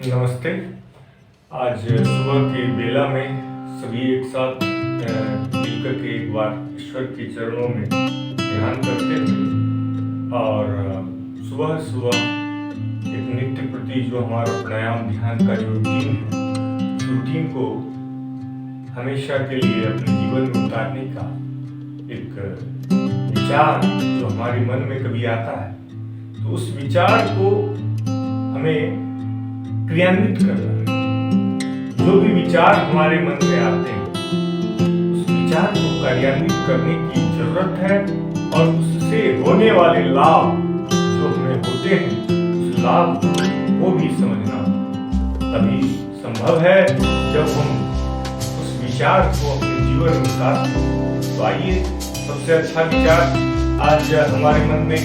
नमस्ते। आज सुबह की बेला में सभी एक साथ मिलकर के एक बार ईश्वर के चरणों में ध्यान करते हैं और सुबह सुबह एक नित्य प्रति जो हमारा प्राणायाम ध्यान का जो रूटीन है, उस रूटीन को हमेशा के लिए अपने जीवन में उतारने का एक विचार जो हमारे मन में कभी आता है, तो उस विचार को हमें क्रियान्वित करना है। जो भी विचार हमारे मन में आते हैं, उस विचार को कार्यान्वित करने की जरूरत है और उससे होने वाले लाभ जो हमें होते हैं, उस लाभ को भी समझना तभी संभव है जब हम उस विचार को अपने जीवन में उतारते हैं। तो आइए, सबसे अच्छा विचार आज हमारे मन में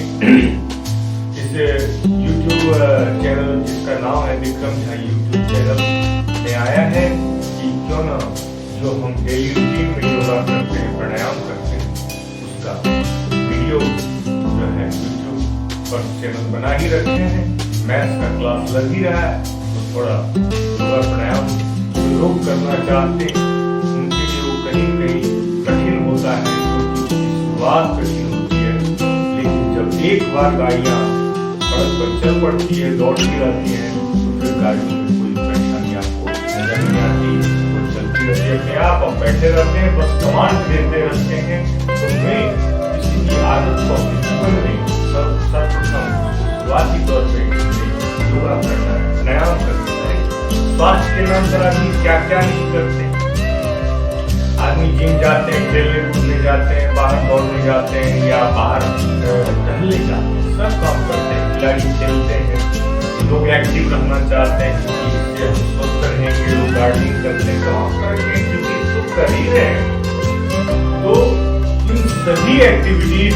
YouTube चैनल जिसका नाम है विक्रम झा YouTube चैनल में आया है कि क्यों ना जो हम डेली रूटीन में योगा करते हैं, प्राणायाम करते हैं, उसका वीडियो जो है YouTube पर चैनल बना ही रखे हैं। मैथ्स का क्लास लग ही रहा है, तो थोड़ा योगा प्राणायाम जो लोग करना चाहते हैं उनके लिए वो कहीं कहीं कठिन होता है, क्योंकि शुरुआत कठिन होती है। लेकिन जब एक बार गाड़ियाँ सड़क पर चल पड़ती है, दौड़ती रहती है, तो फिर गाड़ियों में कोई परेशानी आपको नजर नहीं आती। वो चलती रहती है अपने आप बैठे रहते हैं, बस कमांड देते रहते हैं। तो हमें किसी की आदत को अपने जीवन में सर्वप्रथम शुरुआती तौर पे योगा करना है, प्राणायाम करना है। स्वास्थ्य के नाम पर आदमी क्या क्या नहीं करते। आदमी जिम जाते हैं, खेलने कूदने जाते हैं, बाहर दौड़ने जाते हैं या बाहर टहलने जाते हैं, सब काम करते हैं। खिलाड़ी खेलते हैं, लोग एक्टिव रहना चाहते हैं कि इससे हम स्वस्थ रहेंगे। लोग गार्डनिंग करते हैं, काम करके एक्टिविटीज तो कर ही रहे हैं। तो इन सभी एक्टिविटीज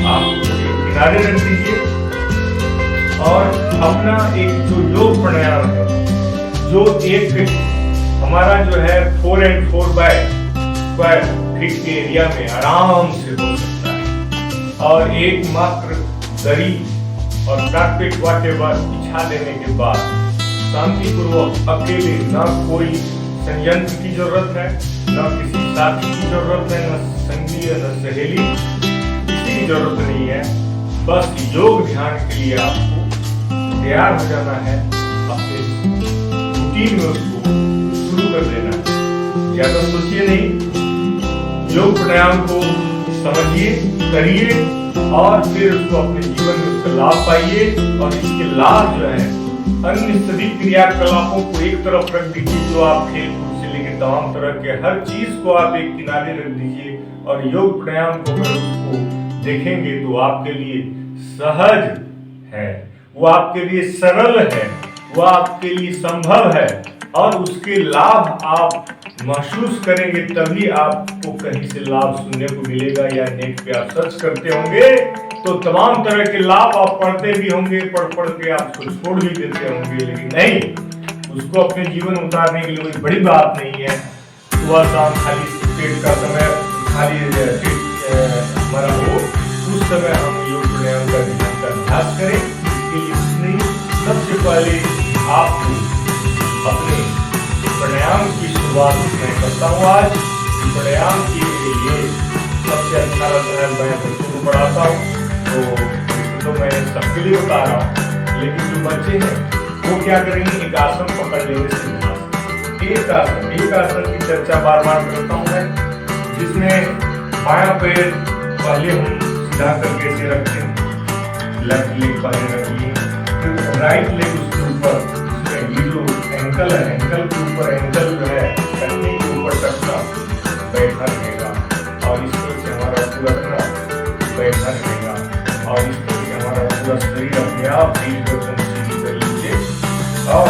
आप किनारे रख दीजिए और अपना एक जो योग प्राणायाम है, जो एक हमारा जो है 4 and 4 बाय स्क्वायर फीट के एरिया में आराम से हो सकता है। और एक मात्र दरी और कारपेट वाटेवर बिछा देने के बाद शांतिपूर्वक अकेले, ना कोई संयंत्र की जरूरत है, ना किसी साथी की जरूरत है, ना संगी न सहेली, किसी की जरूरत नहीं है। बस योग ध्यान के लिए आपको तैयार हो जाना है, अपने रूटीन में उसको शुरू कर देना है। ज्यादा सोचिए नहीं, योग प्राणायाम को समझिए, करिए और फिर उसको अपने जीवन में उसका लाभ पाइए। और इसके लाभ जो है अन्य सभी क्रियाकलापों को एक तरफ रख दीजिए, जो आप खेल कूद से लेकर तमाम तरह के हर चीज को आप एक किनारे रख दीजिए और योग प्राणायाम को अगर उसको देखेंगे तो आपके लिए सहज है, वो आपके लिए सरल है, वो आपके लिए संभव है और उसके लाभ आप महसूस करेंगे, तभी आपको कहीं से लाभ सुनने को मिलेगा। या नेट पे आप सर्च करते होंगे तो तमाम तरह के लाभ आप पढ़ते भी होंगे, पढ़ के आप उसको छोड़ भी देते होंगे, लेकिन नहीं, उसको अपने जीवन में उतारने के लिए कोई बड़ी बात नहीं है। सुबह शाम खाली पेट का समय खाली हमारा हो, उस समय हम योग प्राणायाम का ध्यान का अभ्यास करें। इसके लिए नहीं, सबसे पहले आपको अपने प्राणायाम की शुरुआत मैं करता हूँ। आज प्राणायाम के लिए सबसे अच्छा लगता है, मैं बच्चों को पढ़ाता हूँ तो मैं सबके लिए बता रहा हूँ, लेकिन जो बच्चे हैं वो क्या करेंगे, एक आसन पकड़ लेंगे सिंहासन। एक आसन की चर्चा बार बार करता हूँ मैं, जिसमें बायां पैर पहले हम सीधा करके ऐसे रखते हैं, लेफ्ट लेग पहले रख लिए, फिर राइट लेग उसके ऊपर, ये जो एंकल है, एंकल के ऊपर, एंकल जो है कंधे के ऊपर टकना बैठा रहेगा और इस तरह से हमारा पूरा बैठा रहेगा और इस तरह से हमारा पूरा शरीर अपने आप बीज गर्दन सीधी कर लीजिए। और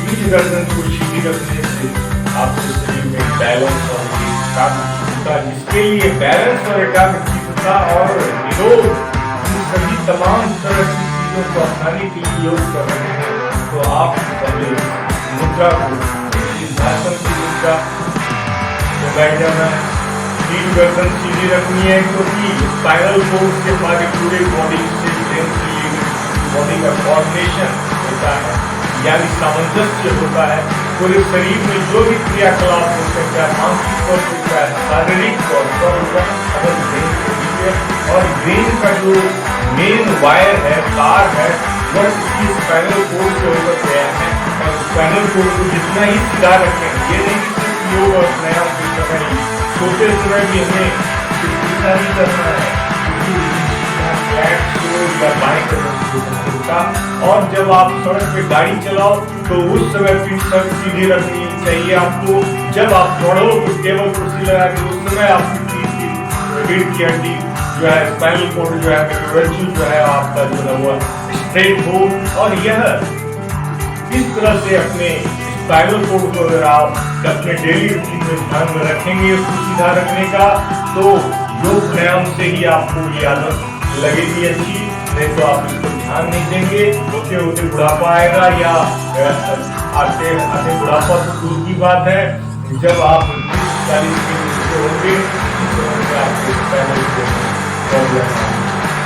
बीज गर्दन को सीधी रखने से आपके शरीर में बैलेंस और एकाग्रता, जिसके लिए बैलेंस और एकाग्रता और निरोध, सभी तमाम तरह की चीजों को अपनाने के लिए योग कर रहे हैं। तो आप पहले मुद्रा को, सिंहासन की मुद्रा तो बैठ जाना है, बीज गर्दन सीधी रखनी है, क्योंकि स्पाइनल कोर्ड के बाद पूरे बॉडी से ब्रेन से बॉडी का कोऑर्डिनेशन होता है। यानी सामंजस्य होता है। पूरे शरीर में जो भी क्रियाकलाप होते हैं, चाहे मानसिक तौर पर चाहे शारीरिक तौर पर, अगर ब्रेन को दीजिए, और ब्रेन का जो मेन वायर है, तार है, वह इसकी स्पाइनल कोड से होकर गया है। और स्पाइनल कोड को जितना ही सीधा रखें, ये नहीं कि सिर्फ योग और प्राणायाम की तरह ही सोते समय भी हमें सीधा ही करना है, या बाएं तरफ का। और जब आप सड़क पे गाड़ी चलाओ तो उस समय पीठ सड़क सीधी रखनी चाहिए आपको। जब आप दौड़ो तो टेबल कुर्सी लगा के उस समय आपकी पीठ की रीढ़ की हड्डी जो है, स्पाइनल कोड जो है, मेरुरज्जु जो है आपका जो है वो स्ट्रेट हो। और यह इस तरह से अपने स्पाइनल कोड को अगर आप अपने डेली रूटीन में ध्यान में रखेंगे उसको सीधा रखने का, तो योग प्राणायाम से ही आपको ये आदत लगेगी अच्छी। नहीं तो आप इसको ध्यान नहीं देंगे, होते होते बुढ़ापा आएगा, या आते आते बुढ़ापा तो दूर की बात है, जब आप 40 के नीचे होंगे आपको स्पाइनल कोड प्रॉब्लम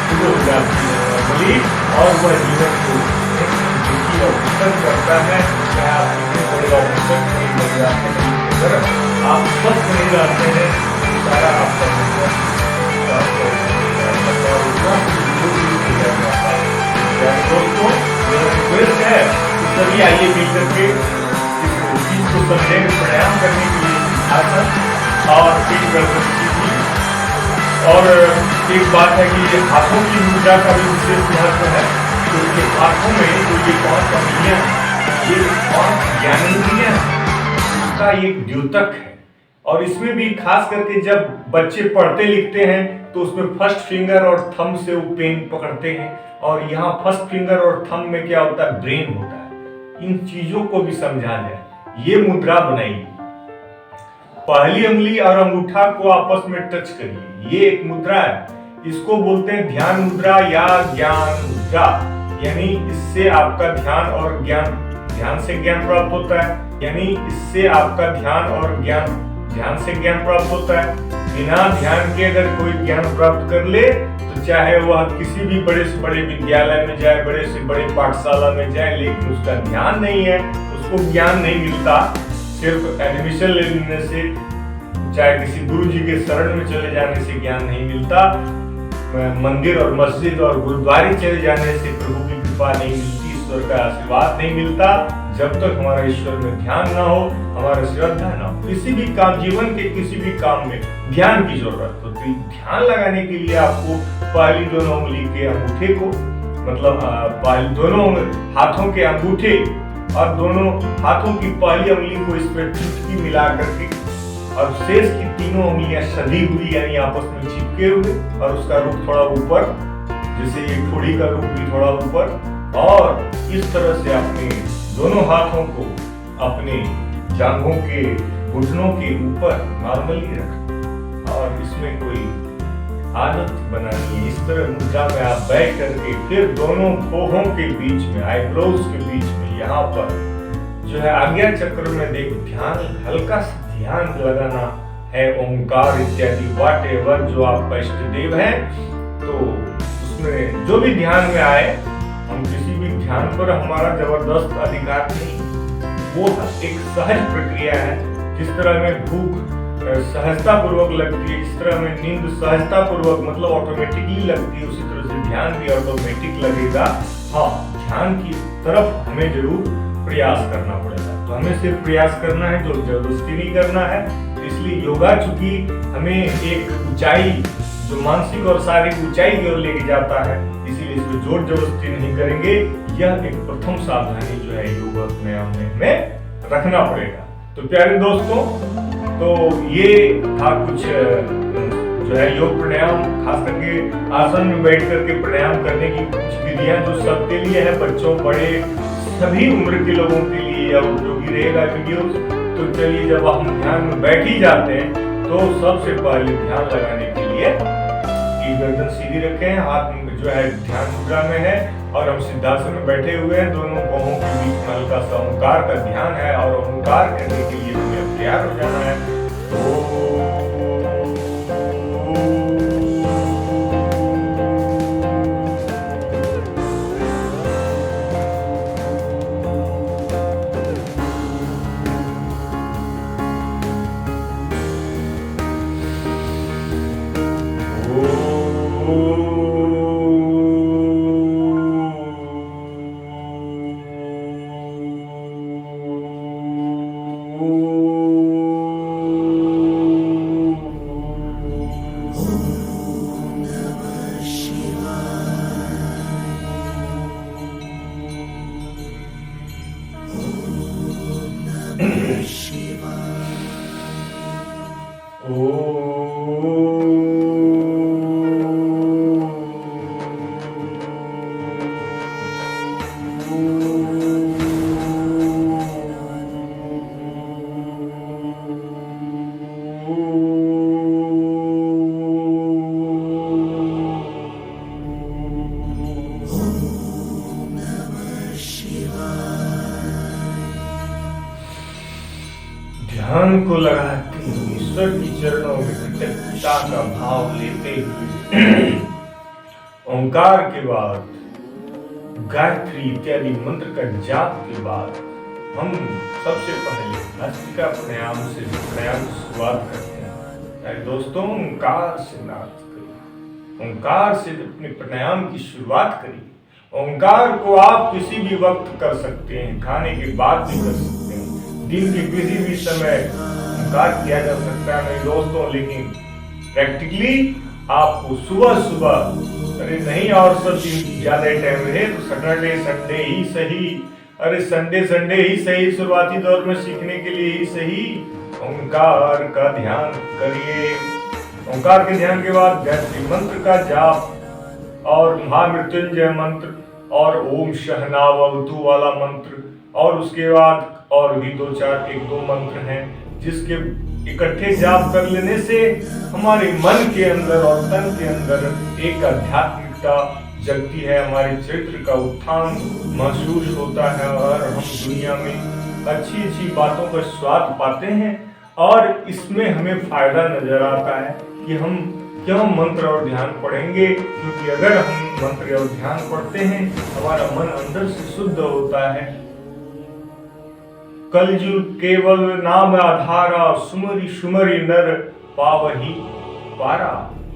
शुरू हो जाती है नॉर्मली, और वह जीवन को दुखी और विकट करता है। चाहे आप कितने बड़े ऑफिसर नहीं बन जाते हैं, अगर आप स्वस्थ नहीं रहते हैं तो सारा आपका दोस्तों रिक्वेस्ट है कि सभी आइए मिलकर के इस चीज को समझें, प्राणायाम करने के लिए आसन और पीठ गर्दन सीधी। और एक बात है कि हाथों की मुद्रा का भी विशेष महत्व है, क्योंकि हाथों में जो ये 5 अंगुलियां, ये 5 ज्ञानेंद्रियां, इसका एक द्योतक है। और इसमें भी खास करके जब बच्चे पढ़ते लिखते हैं तो उसमें फर्स्ट फिंगर और थंब से वो पेन पकड़ते हैं, और यहाँ फर्स्ट फिंगर और थंब में क्या होता है, ब्रेन होता है। इन चीजों को भी समझा जाए। ये मुद्रा बनाइए, पहली उंगली और अंगूठा को आपस में टच करिए, ये एक मुद्रा है। इसको बोलते हैं ध्यान मुद्रा या ज्ञान मुद्रा। यानी इससे आपका ध्यान और ज्ञान, ध्यान से ज्ञान प्राप्त होता है, यानी इससे आपका ध्यान और ज्ञान, ध्यान से ज्ञान प्राप्त होता है। बिना ध्यान के अगर कोई ज्ञान प्राप्त कर ले तो चाहे वह किसी भी बड़े से बड़े विद्यालय में जाए, बड़े से बड़े पाठशाला में जाए, लेकिन उसका ध्यान नहीं है, उसको ज्ञान नहीं मिलता। सिर्फ एडमिशन ले लेने से, चाहे किसी गुरु जी के शरण में चले जाने से ज्ञान नहीं मिलता। मंदिर और मस्जिद और गुरुद्वारे चले जाने से प्रभु की कृपा नहीं मिलती, ईश्वर का आशीर्वाद नहीं मिलता। जब तक हमारा ईश्वर में ध्यान ना हो, हमारा श्रद्धा ना हो, किसी भी काम, जीवन के किसी भी काम में ध्यान की जरूरत होती है। ध्यान लगाने के लिए आपको पहली दोनों उंगली के अंगूठे को, मतलब पहली दोनों हाथों के अंगूठे और दोनों हाथों की पहली उंगली को इस पर चुटकी मिला करके, और शेष की तीनों उंगलियां सधी हुई यानी आपस में चिपके हुए, और उसका रुख थोड़ा ऊपर, जैसे ये ठोड़ी का रुख भी थोड़ा ऊपर। और इस तरह से अपने दोनों हाथों को अपने जांघों के, घुटनों के ऊपर नॉर्मली रखें, और इसमें कोई आदत बनानी है। इस तरह मुद्रा में आप बैठ करके फिर दोनों भौहों के बीच में, आईब्रोज के बीच में, यहाँ पर जो है आज्ञा चक्र में देख ध्यान, हल्का सा ध्यान लगाना है, ओंकार इत्यादि वाट एवर जो आपका इष्ट देव है। तो उसमें जो भी ध्यान में आए, हम किसी भी ध्यान पर हमारा जबरदस्त अधिकार नहीं, वो एक सहज प्रक्रिया है। जिस तरह में भूख सहजता पूर्वक लगती है, जिस तरह में नींद सहजता पूर्वक मतलब ऑटोमेटिकली लगती है, उसी तरह से ध्यान भी ऑटोमेटिक लगेगा। हाँ, ध्यान की तरफ हमें जरूर प्रयास करना पड़ेगा। तो हमें सिर्फ प्रयास करना है, जो जबरदस्ती नहीं करना है। इसलिए योगा चूंकि हमें एक ऊंचाई, जो मानसिक और शारीरिक ऊंचाई की ओर लेके जाता है, इसीलिए इसमें जोर जबरदस्ती नहीं करेंगे। यह एक प्रथम सावधानी जो है योग प्राणायाम में हमें रखना पड़ेगा। तो प्यारे दोस्तों, तो ये था कुछ जो है योग प्राणायाम, खास करके आसन में बैठ करके प्राणायाम करने की कुछ विधियां जो सबके लिए है, बच्चों, बड़े, सभी उम्र के लोगों के लिए उपयोगी रहेगा वीडियो। तो चलिए, जब हम ध्यान में बैठ ही जाते हैं तो सबसे पहले ध्यान लगाने के लिए गर्दन सीधी रखें, हाथ जो है ध्यान मुद्रा में है, और हम सिद्धासन में बैठे हुए हैं। दोनों बाहों के बीच में हल्का सा ओंकार का ध्यान है, और ओंकार करने के लिए हमें तैयार हो जाना है। ध्यान को लगाते हुए ईश्वर की चरणों में कृतज्ञता का भाव लेते हुए ओंकार के बाद गायत्री इत्यादि मंत्र का जाप के बाद हम सबसे पहले नास्तिका प्राणायाम से शुरुआत करते हैं। यानी दोस्तों, ओंकार से नाद करिए, ओंकार से अपने प्राणायाम की शुरुआत करिए। ओंकार को आप किसी भी वक्त कर सकते हैं, खाने के बाद भी कर सकते हैं, दिन के किसी भी समय ओंकार किया जा सकता है मेरे दोस्तों। लेकिन प्रैक्टिकली आपको सुबह सुबह, अरे नहीं और सब दिन ज्यादा टाइम रहे तो सैटरडे संडे ही सही, अरे संडे ही सही, शुरुआती दौर में सीखने के लिए ही सही, ओंकार का ध्यान करिए। ओंकार के ध्यान के बाद गायत्री मंत्र का जाप और महामृत्युंजय मंत्र और ओम शहनावतु वाला मंत्र, और उसके बाद और भी 2 मंत्र हैं जिसके इकट्ठे जाप कर लेने से हमारे मन के अंदर और तन के अंदर एक आध्यात्मिकता जगती है, हमारे चरित्र का उत्थान महसूस होता है और हम दुनिया में अच्छी अच्छी बातों का स्वाद पाते हैं। और इसमें हमें फायदा नजर आता है कि हम क्यों मंत्र और ध्यान पढ़ेंगे, क्योंकि अगर हम मंत्र और ध्यान पढ़ते हैं हमारा मन अंदर से शुद्ध होता है। कलयुग केवल नाम आधारा, सुमरि सुमरि नर पावही पारा।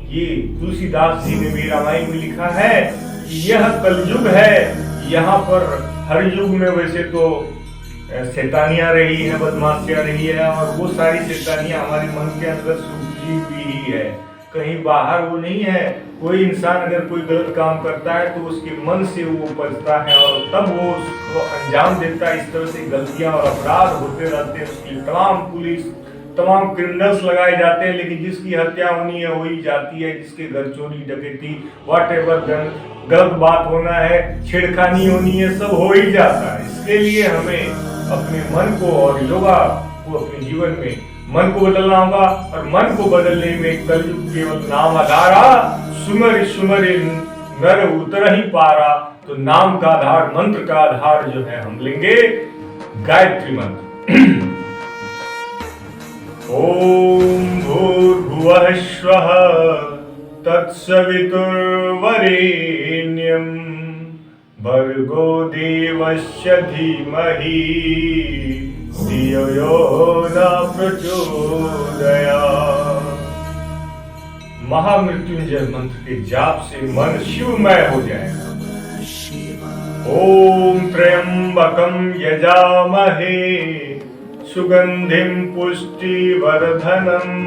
ये तुलसीदास जी ने भी रामायण में लिखा है कि यह कलयुग है। यहाँ पर हर युग में वैसे तो शैतानियां रही है, बदमाशियां रही है, और वो सारी शैतानियां हमारे मन के अंदर सूखी हुई ही है, कहीं बाहर वो नहीं है। कोई इंसान अगर कोई गलत काम करता है तो उसके मन से वो उपजता है और तब वो उसको अंजाम देता है। इस तरह से गलतियां और अपराध होते रहते हैं, उसकी तमाम क्रिमिनल्स लगाए जाते हैं, लेकिन जिसकी हत्या होनी है वही जाती है, जिसके घर चोरी डकैती व्हाटएवर गलत बात होना है, छेड़खानी होनी है, सब हो ही जाता है। इसके लिए हमें अपने मन को और योगा को अपने जीवन में मन को बदलना होगा, और मन को बदलने में कलयुग केवल नाम आधारा, सुमरि सुमरि नर उतर ही पारा। तो नाम का आधार, मंत्र का आधार जो है हम लेंगे गायत्री मंत्र। ओम भूर्भुवः स्वः तत्सवितुर्वरेण्यं भर्गो देवस्य धीमहि धियो यो न प्रचोदयात्। महामृत्युंजय मंत्र के जाप से मन शिवमय हो जाएगा। ओम त्र्यंबकं यजामहे सुगंधिं पुष्टिवर्धनम्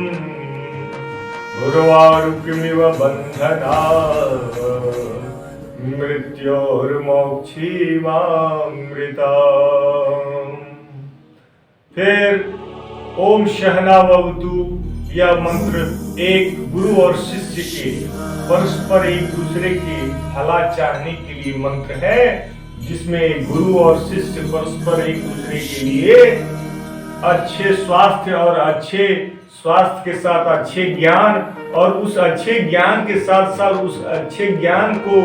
उर्वारुकमिव बन्धनात् मृत्योर्मोक्षीमामृताम्। फिर ओम शहनावतु, यह मंत्र एक गुरु और शिष्य के परस्पर एक दूसरे के भला चाहने के लिए मंत्र है, जिसमें गुरु और शिष्य परस्पर एक दूसरे के लिए अच्छे स्वास्थ्य और अच्छे स्वास्थ्य के साथ अच्छे ज्ञान, और उस अच्छे ज्ञान के साथ साथ उस अच्छे ज्ञान को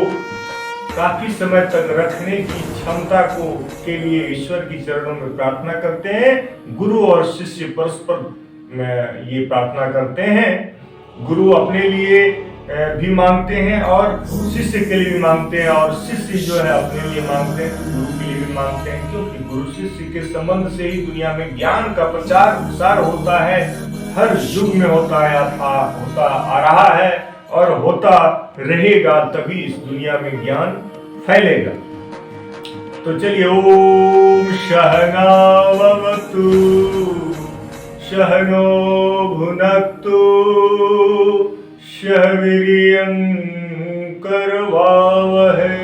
काफी समय तक रखने की क्षमता को के लिए ईश्वर की चरणों में प्रार्थना करते हैं। गुरु और शिष्य परस्पर में ये प्रार्थना करते हैं। गुरु अपने लिए भी मांगते हैं और शिष्य के लिए भी मांगते हैं, और शिष्य जो है अपने लिए मांगते हैं, गुरु के लिए भी मांगते हैं, क्योंकि गुरु शिष्य के संबंध से ही दुनिया में ज्ञान का प्रचार प्रसार होता है। हर युग में होता आ रहा है और होता रहेगा, तभी इस दुनिया में ज्ञान फैलेगा। तो चलिए, ओम सहनावतु सहनो भुनक्तु सह वीर्यं करवावहै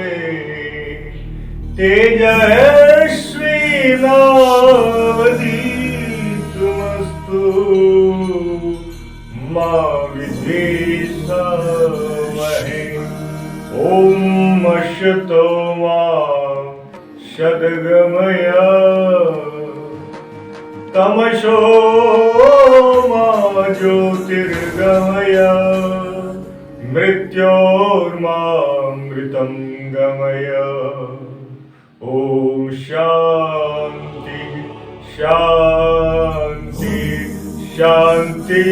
तेजस्वी नावधीतमस्तु मा विद्विषावहै। ओम अश्वतो मा सद्गमय तमसो मा ज्योतिर्गमय मृत्योर्मामृतं गमय। ओम शांति शांति शांति।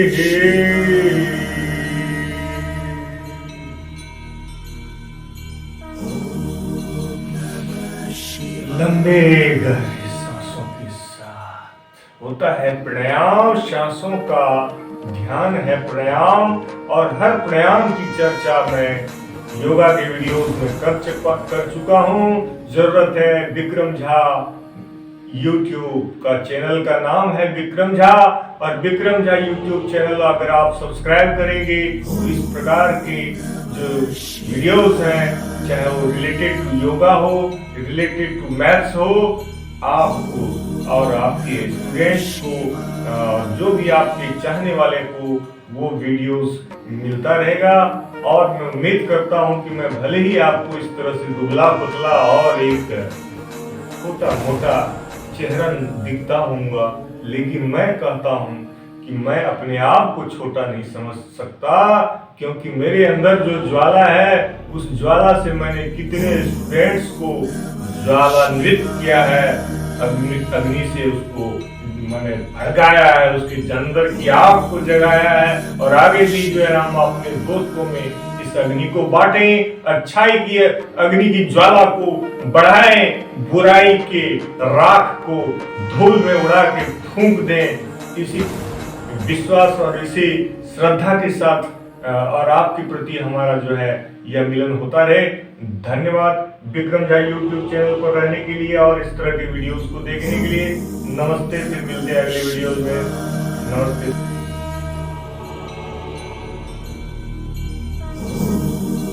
लंबे गहरे सांसों के साथ होता है प्राणायाम। सांसों का ध्यान है प्राणायाम, और हर प्राणायाम की चर्चा मैं योगा के वीडियोस में कर चुका हूं। जरूरत है विक्रम झा यूट्यूब का चैनल का नाम है विक्रम झा, और विक्रम झा यूट्यूब चैनल अगर आप सब्सक्राइब करेंगे तो इस प्रकार के जो वीडियोस हैं, चाहे वो रिलेटेड टू योगा हो, रिलेटेड टू मैथ्स हो, आपको और आपके स्टूडेंट्स को, जो भी आपके चाहने वाले को वो वीडियोस मिलता रहेगा। और मैं उम्मीद करता हूं कि मैं भले ही आपको इस तरह से दुबला पतला और एक छोटा मोटा चेहरा दिखता हूँगा, लेकिन मैं कहता हूँ कि मैं अपने आप को छोटा नहीं समझ सकता, क्योंकि मेरे अंदर जो ज्वाला है उस ज्वाला से मैंने कितने स्टूडेंट्स को ज्वालान्वित किया है, अग्नि से उसको मैंने भड़काया है, उसके अंदर की आग को जगाया है। और आगे भी जो है हम अपने दोस्तों में इस अग्नि को बांटें, अच्छाई की अग्नि की ज्वाला को बढ़ाएं, बुराई के राख को धूल में उड़ा के फूंक दें। इसी विश्वास और इसी श्रद्धा के साथ और आपके प्रति हमारा जो है यह मिलन होता रहे। धन्यवाद विक्रम झा यूट्यूब चैनल पर रहने के लिए और इस तरह के वीडियोस को देखने के लिए। नमस्ते, फिर मिलते हैं अगले वीडियोस में। नमस्ते।